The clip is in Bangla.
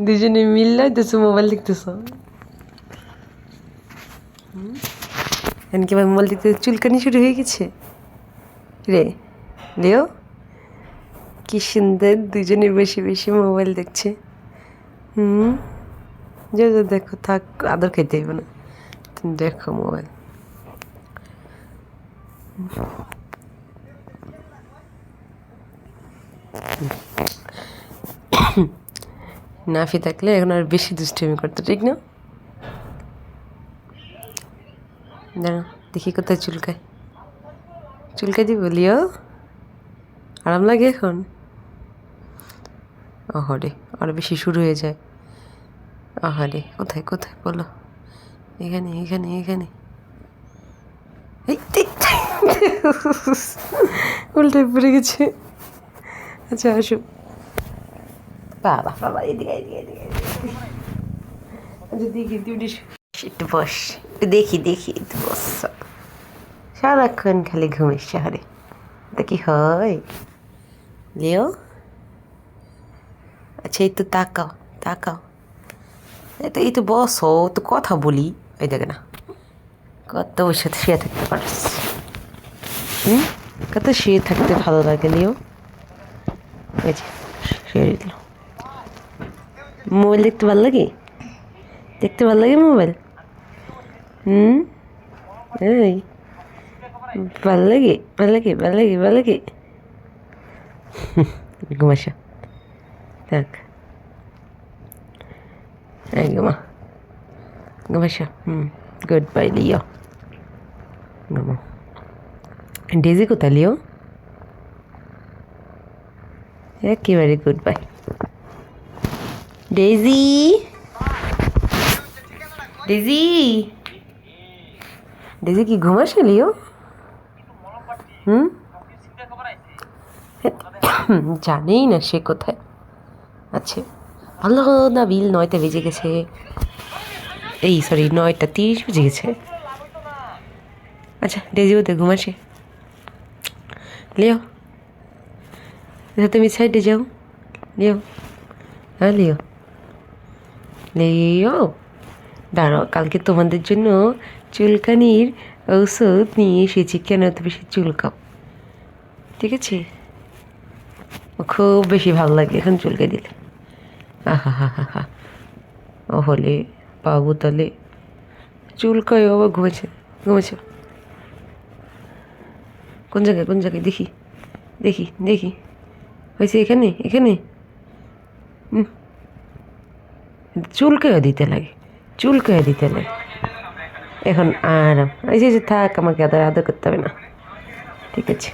দুজনে মিললে দেখছো মোবাইল দেখতেছো। এমনকি ভাই মোবাইল দেখতে চুলকানি শুরু হয়ে গেছে রে। লিও কি সুন্দর দুজনে বেশি বেশি মোবাইল দেখছে। যে দেখো থাক, আদর খাইতে হইব না, তুমি দেখো মোবাইল। নাফি থাকলে এখন আর বেশি দুষ্টামি করতো, ঠিক না? জানো দেখি কোথায় চুলকায়, চুলকাই দিব লিও, আরাম লাগে এখন। আহারে আরো বেশি শুরু হয়ে যায়। আহারে কোথায় কোথায় বলো, এখানে এখানে এখানে, উল্টে পড়ে গেছে। আচ্ছা আসো, বাবা বাবা এদিকে এদিকে এদিকে। আচ্ছা দেখি তুই একটু বস, একটু দেখি দেখি, একটু বস। সারাক্ষণ খালি ঘুমের শহরে, এটা কি হয় লিও? আচ্ছা এই তো তাকাও তাকাও, এই তো বসো, তো কথা বলি। এই দেখে না কত ওর সাথে শুয়ে থাকতে পারিস, কত শুয়ে থাকতে ভালো লাগে লিও। এই যে শুয়ে দিল। মোবাইল দেখতে ভালো লাগে, দেখতে ভালো লাগে মোবাইল। এই ভালো লাগে ভালো লাগে ভালো লাগে ভালো লাগে। ঘুমাসা থাক, এই ঘুমা ঘুমাসা। গুড বাই লিও, ঘুমো। ডেজি কোথায় লিও? একেবারে good bye. Daisy daisy daisy কি ঘুমাসে লিও? জানেই না সে কোথায় আছে। আল্লাহ নাবিল 9টা বেজে গেছে, এই সরি 9টা 30 বেজে গেছে। আচ্ছা ডেজি ওদের ঘুমাসে লিও, তুমি সাইডে যাও লিও। হ্যাঁ লিও লিও, দাঁড়াও কালকে তোমাদের জন্য চুলকানির ঔষধ নিয়ে এসেছি, কেন এত বেশি চুলকাও, ঠিক আছে? খুব বেশি ভালো লাগে এখন চুলকে দিলে। আহা হা হা হা, ও হলে বাবু তাহলে চুলকায়, আবার ঘুমেছে ঘুমেছে। কোন জায়গায় কোন জায়গায় দেখি দেখি দেখি, হয়েছে এখানে এখানে। চুলকায় দিতে লাগে, চুলকায় দিতে লাগে। এখন আরাম, এই যে থাক, আমাকে আদর আদর করতে হবে না, ঠিক আছে।